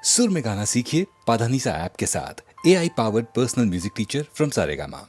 सुर में गाना सीखिए पाधानीसा ऐप के साथ। AI powered personal music teacher from Saregama.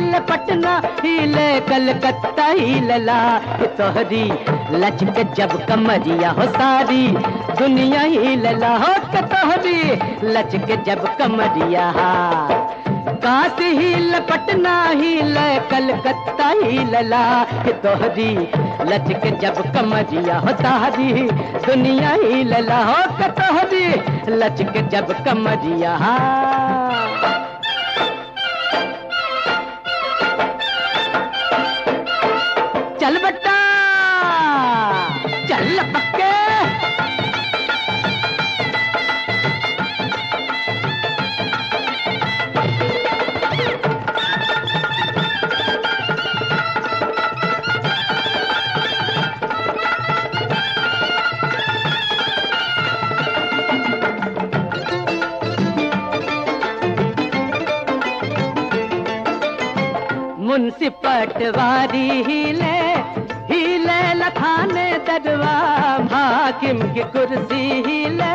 हिले पटना हिले कलकत्ता हिलला तोहरी लचक जब कमरिया हो सारी दुनिया हिलला हो तोहरी लचक जब कमरिया। काशी हिल पटना हिल कलकत्ता हिलला तोहरी लचक जब कमरिया हो सारी दुनिया हिलला हो तोहरी लचक जब कमरिया। चल बट्टा चल पक्के मुंशी पटवारी हिले हिले लखाने दरवा हाकिम की कुर्सी हिले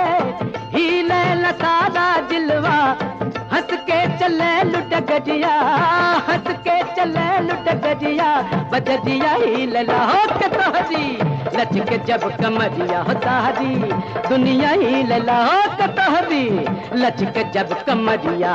हिले लसारा जिलवा हंस के चले लुट गजिया हंस के चले लुट गजिया बजजिया हिलला हो के तोहरी लचक जब कमरिया हो तारी दुनिया हिलला हो के तोहरी लचक जब कमरिया।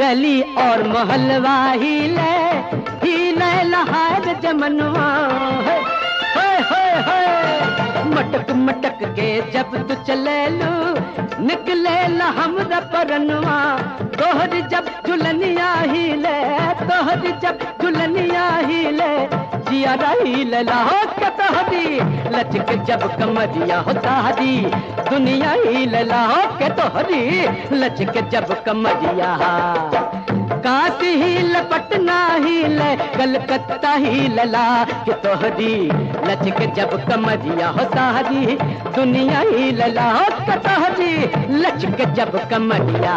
गली और मोहल्ला हिले हिले लहार जमनवा मटक मटक के जब तू चले लू निकले ला हमरा परनवा तोहरी जब झुलनिया हिले तोहरी जब झुलनिया हिले जिया हिले लाहो के तोहरी लचक जब कमरिया हो तारी दुनिया हिले लाहो के तोहरी लचक जब कमरिया। काशी हिल पटना हिल कलकत्ता हिलला कि तोहरी लचक जब कमरिया हो सारी दुनिया हिलला हो के तोहरी लचक जब कमरिया।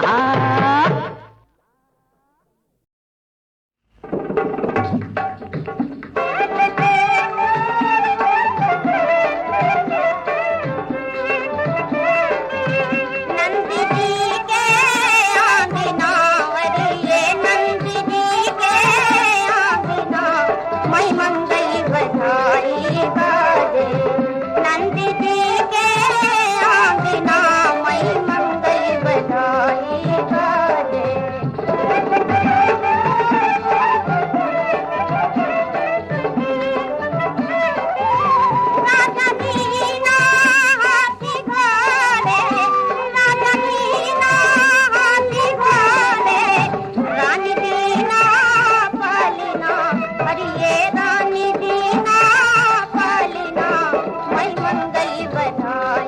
मंगई बधाई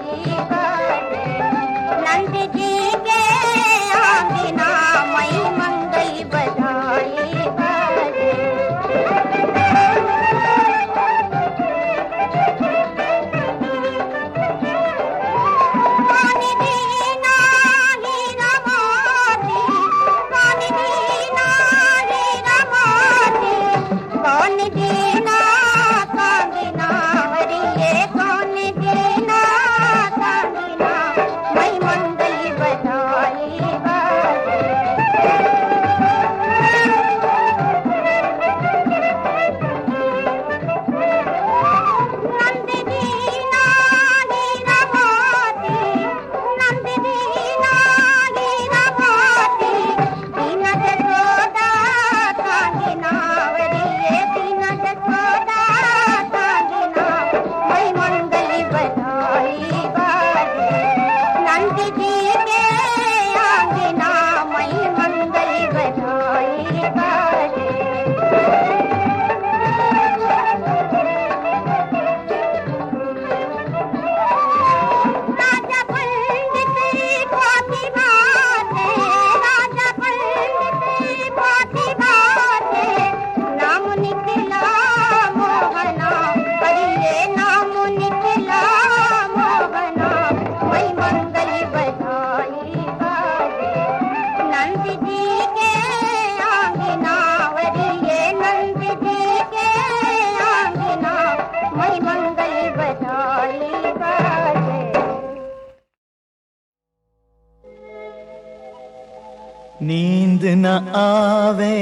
नींद न आवे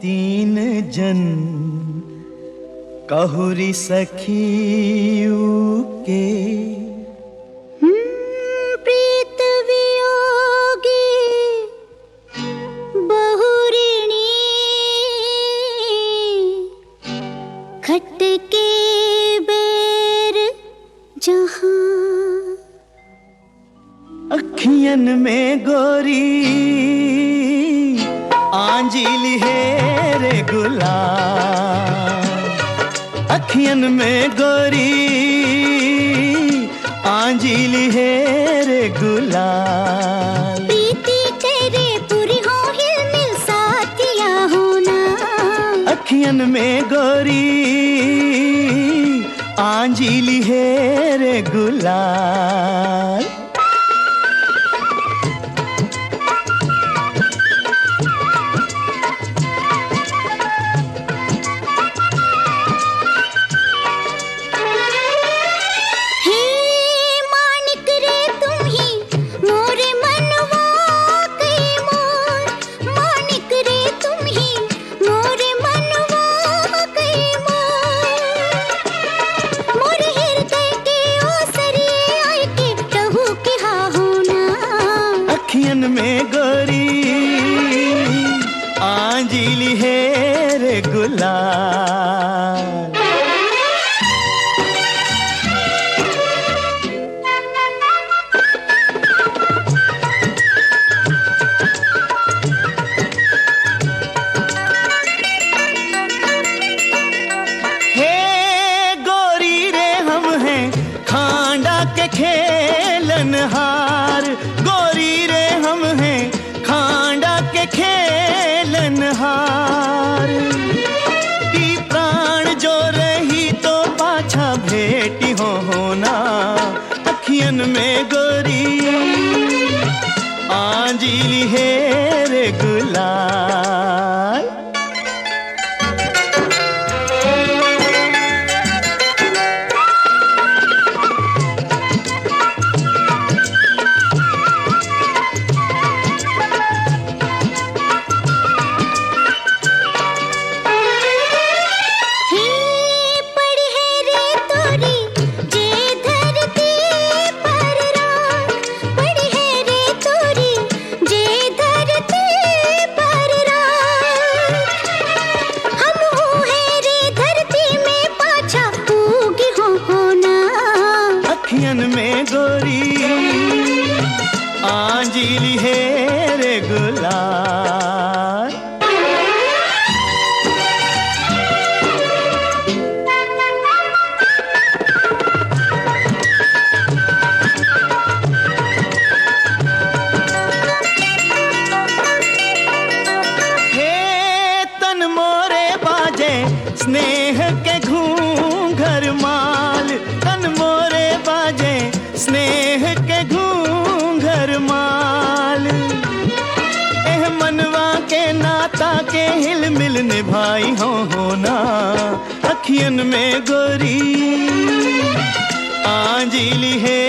तीन जन कहुरी सखियू के प्रीत वियोगी बहुरिणी खट के बेर जहां अखियन में गोरी आंजिल है रे गुलाब अखियन में गोरी आंजिल है रे गुलाब प्रीति तेरे पूरी हो हिल मिल साथिया होना अखियन में गोरी आंजिल है रे गुलाब में गोरी आंजिल है रे गुलाब हे गोरी रे हम हैं खांडा के खेलनहार गोरी रे हम हैं खांडा के खेलनहार की प्राण जो रही तो पाछा भेटी हो होना अखियन में गोरी आंजिल है रे गुलाल में गोरी आंजिल है रे गुलाल हे तन मोरे बाजे स्नेह के घूंघर माल तन मोरे बाजे स्नेह के घूंघर माल एह मनवा के नाता के हिल मिल निभाई हो होना अखियन में गोरी आंजिल है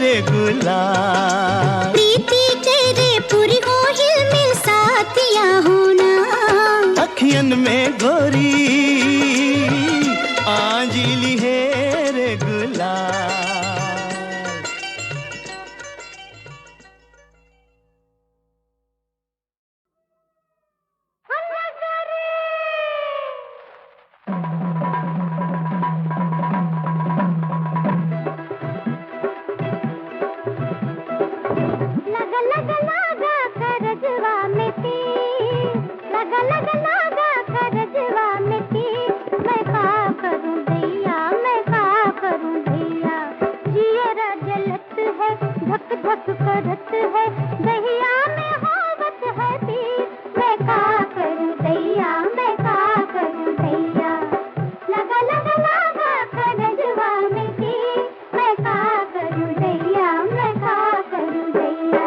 रे गुलाब प्रीति तेरे पूरी हो हिल मिल साथिया होना अखियन में गोरी आंजिल है रे गुलाब करत है दहिया में होवत है पीर मैं का करूं दैया मैं का करूं दैया लगा लगा लगा करजवा में तीर मैं का करूं दैया मैं का करूं दैया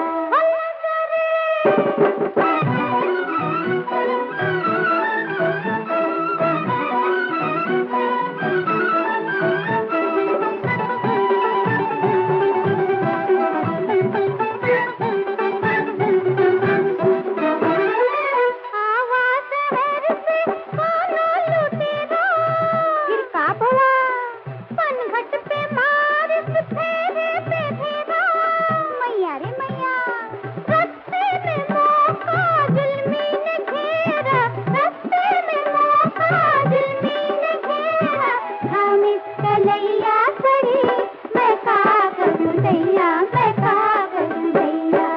दैया मैं का करूं दैया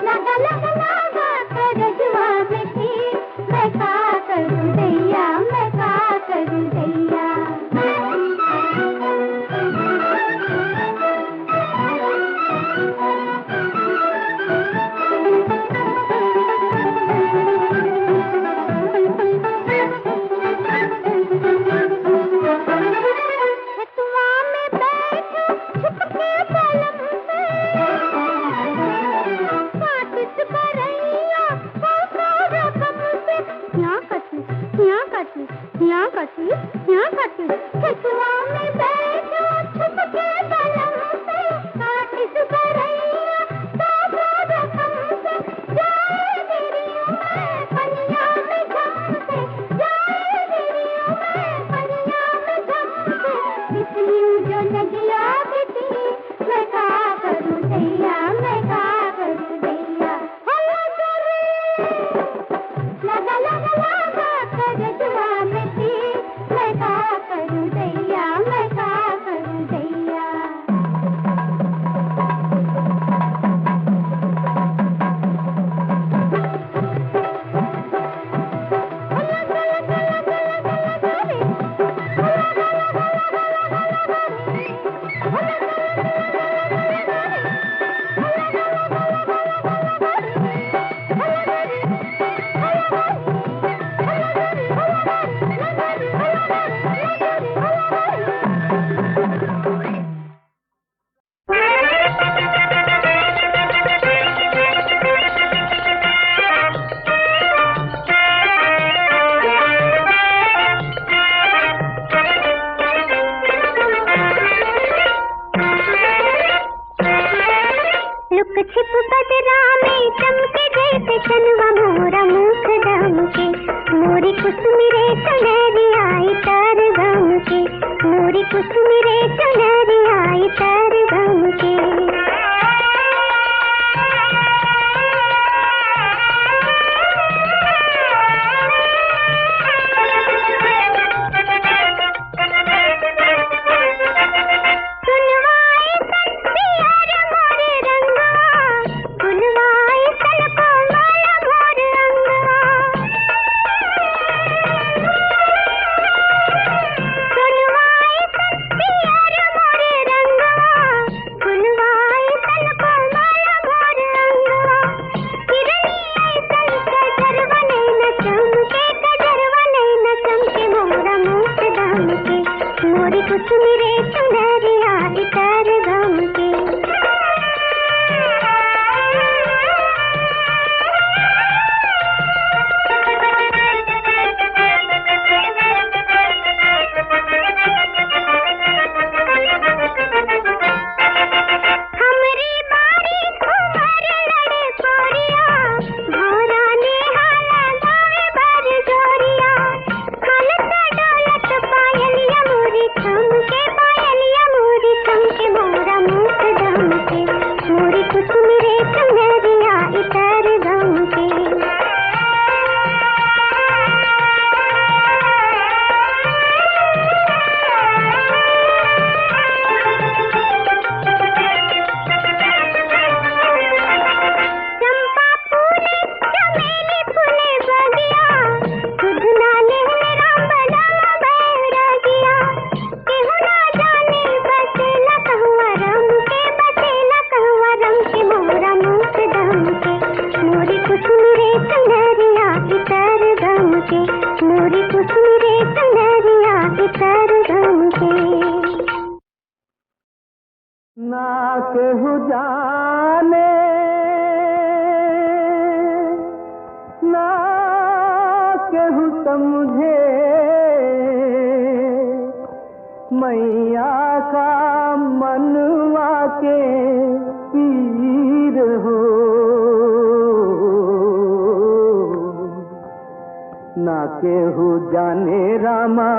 लगा लगा लगा कर जुआ में तीर मैं का करूं दैया मैं का करूं दैया केहू जाने रामा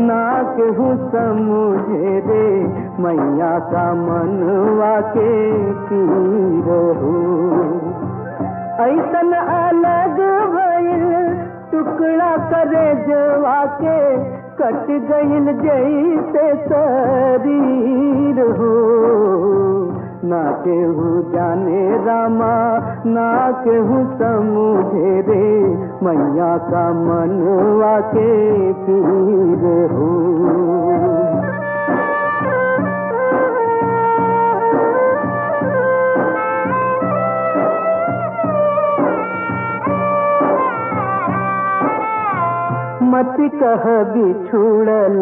ना केहू समझे रे मैया का मनवा के पीर हो। ऐसन अलग भइल टुकड़ा करे जवा के कट गइल जैसे शरीर पीर हो, ना केहू जाने रामा, ना केहू समझे रे, मैया का मनवा के पीर हो। मत कह बिछुड़ल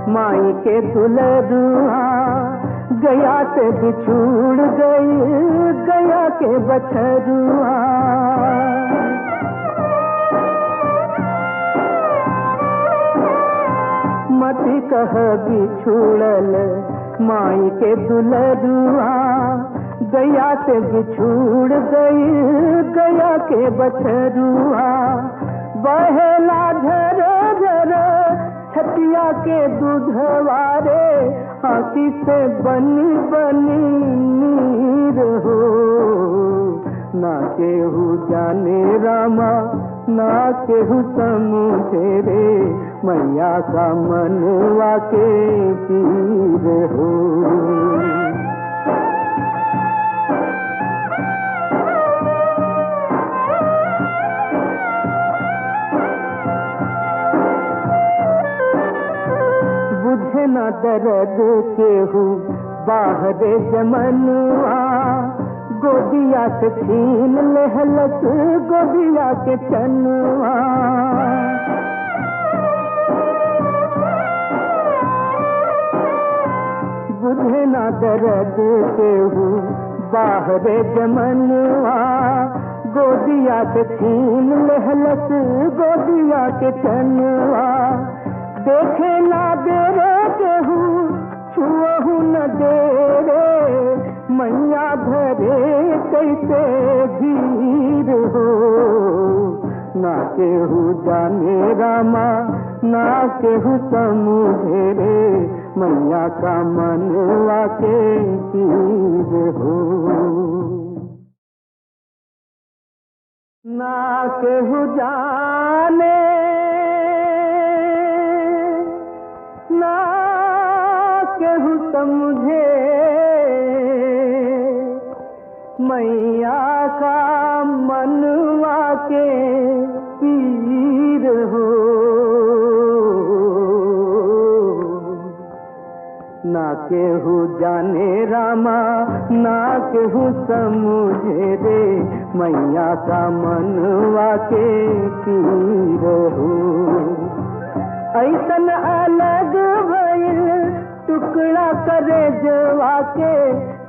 माई के दुलरुआ, गया से बिछुड़ गई गया के बछरुआ। मत कह बिछुड़ल माई के दुलरुआ, गया से बिछुड़ गई गया के बछरुआ। बहेला झर झर छतिया के दूधवारे, आँखी से बनी बनी नीर हो, ना केहू जाने रामा, ना केहू समझे रे, मैया का मनवा के पीर हो। बुझे न दर्द केहू बाहर जमनुआ, गोदिया से छीन लेहलस गोदिया के चनुआ। बुझे न दर्द केहू बाहर जमनुआ, गोदिया से छीन लेहलस गोदिया के चनुआ। देखे ना दे रे केहू, छुअहू न दे रे, मैया भरे कैसे धीर हो, ना केहू जाने रामा, ना केहू समझे रे, मैया का मनवा के पीर हो। ना केहू जाने, ना केहू समझे, मैया का मनवा के पीर हो। ना केहू जाने रामा, ना केहू समझे रे, मैया का मनवा के पीर हो। ऐसन अलग भइल टुकड़ा करे जवा के,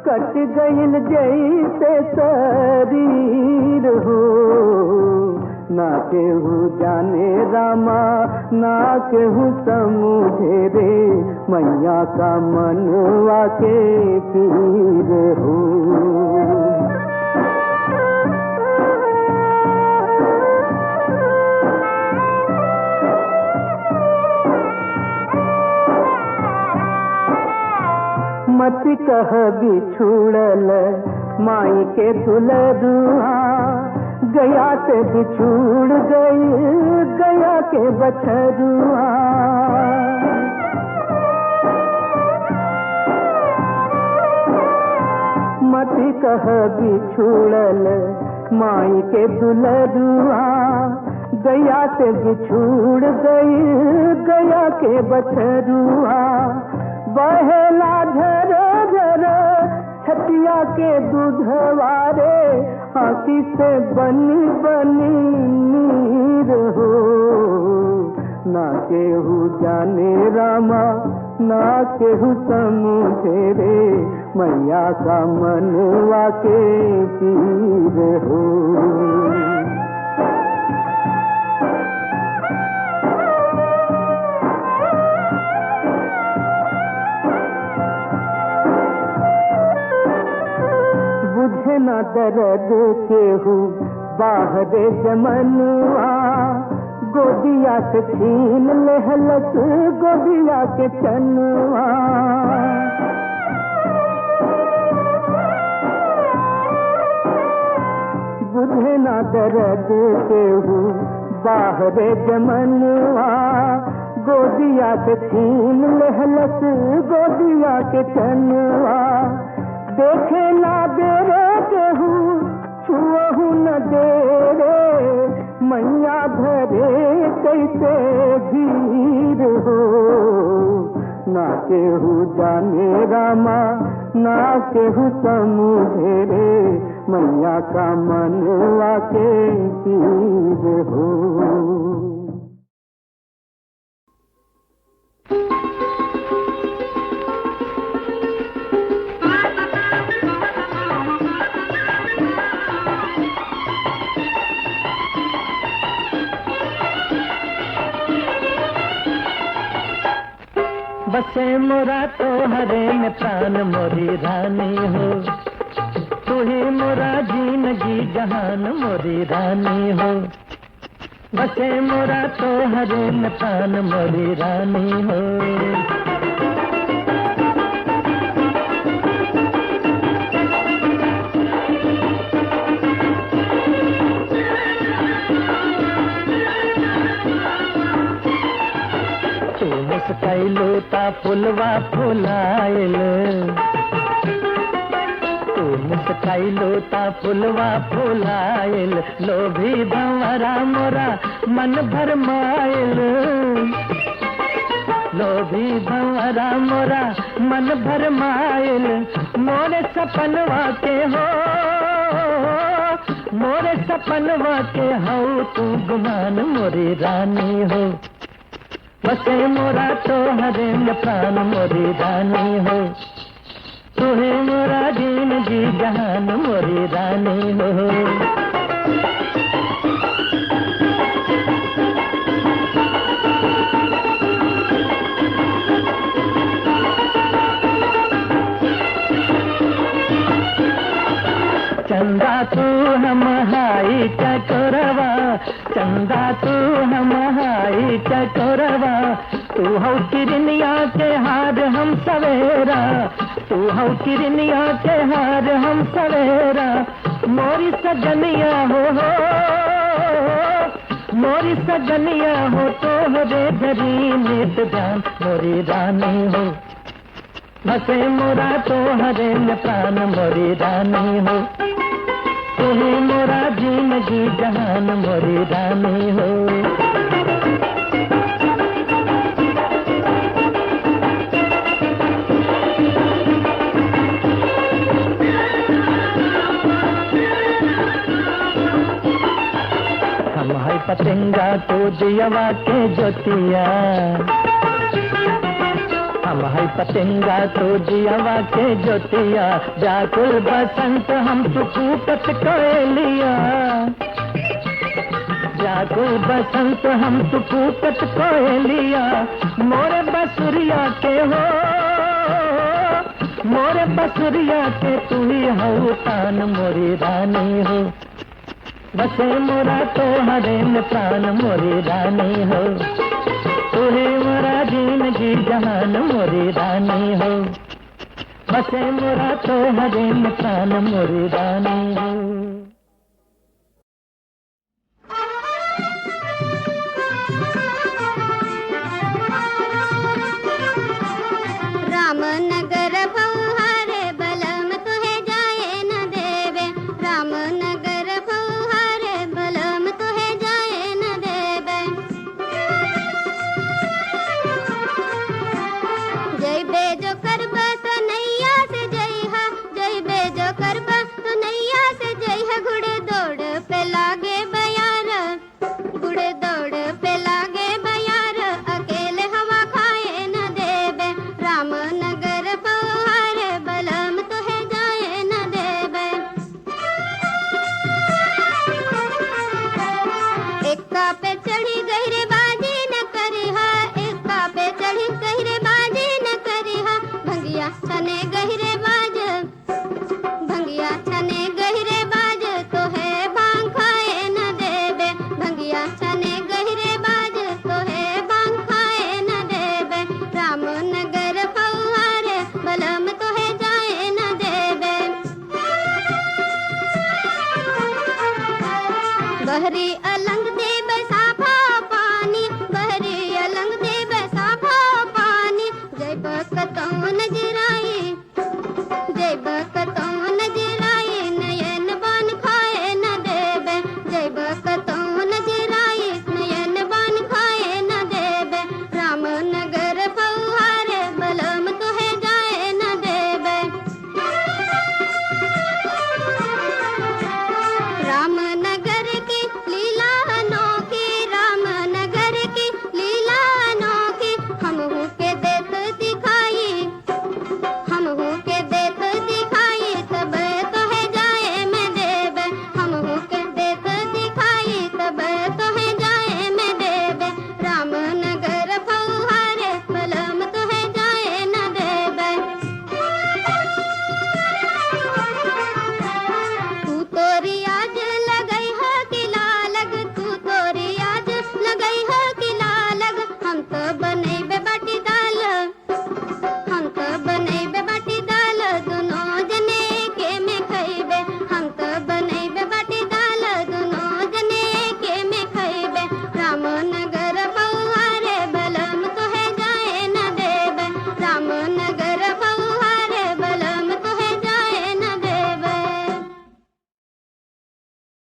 कट गइल जैसे शरीर हो, ना केहू जाने रामा, ना केहू समझे रे, मैया का मनवा के पीर हो। मत कह बिछुड़ल माई के दुलरुआ, गया से बिछुड़ गई गया के बछरुआ। मत कह बिछुड़ल माई के दुलरुआ, गया से बिछुड़ गई गया के बछरुआ। बहेला झर झर छतिया के दूधवारे, आँखी से बनी बनी नीर हो, ना केहू जाने रामा, ना केहू समझे रे, मैया का मनवा के पीर हो। बुझे न दर्द केहू बाहर जमनुआ, गोदिया से छीन लेहलस गोदिया के चनुआ। बुझे न दर्द केहू बाहर जमनुआ, गोदिया से छीन लहलस गोदिया के चनवा, देखे ना दे रे केहू छुअहू न दे रे, मैया भरे कैसे धीर हो, ना केहू जाने रामा ना केहू समझे रे, मैया का मनवा के तीर हो। बसे मोरा तो हरे में प्राण मोरी रानी हो, तू ही मोरा जिंदगी जहान मोरी रानी हो। बसे मोरा तो हरे में प्राण मोरी रानी हो। मुस्कैलो ता फुलवा फुलाइल, तू मुस्कैलो ता फुलवा फुलाइल, लोभी भंवरा मोरा मन भरमाइल, लोभी भंवरा मोरा मन भरमाइल, मोरे सपनवा के हो, मोरे सपनवा के हो तू गुमान मोरी रानी हो। बसे मोरा तो हरे में प्राण मोरी रानी हो, तू ही मोरा जिंदगी जहान मोरी रानी हो। चंदा तू हम हाई चकोरवा, चंदा तू हम हाई चकोरवा, तू हो किरनिया के हार हम सवेरा, तू हो किरनिया के हार हम सवेरा, मोरी सजनिया हो, मोरी सजनिया हो तो रे धरी नित ध्यान मोरी रानी हो। बसे मोरा तो हरे में प्राण मोरी रानी हो, तू ही मोरा जिंदगी जहान मोरी रानी हो। हम है पतंगा तो जियवा के ज्योतिया, हम है पतंगा तो जियवा के ज्योतिया, व्याकुल बसंत हम सुकूकत कोयलिया, व्याकुल बसंत हम सुकूकत कोयलिया, मोरे बसुरिया के हो, मोरे बसुरिया के तू ही हो तान मोरी रानी हो। बसे मोरा तो हरे में प्राण मोरी रानी हो, तू ही मोरा जिंदगी जहान मोरी रानी हो। बसे मोरा तो हरे में प्राण मोरी रानी हो। रामनगर फौहारे बलम तुहे जाए न देवे, रामनगर फौहारे बलम तुहे जाए न देवे। जय बेजो करबा तो नैया से जय हा, जय बेजो करबा तो नैया से जय हा। घुड़े दौड़ पे लागे बयार, घुड़े दौड़ पे लागे बयार, अकेले हवा खाए न देवे। रामनगर फौहारे बलम तुहे जाए न देवे। एक्का पे चढ़ी गहरे बाजी न करिहा, एक्का पे चढ़ी गहरे बाजी न करिहा, भंगिया सने गहरे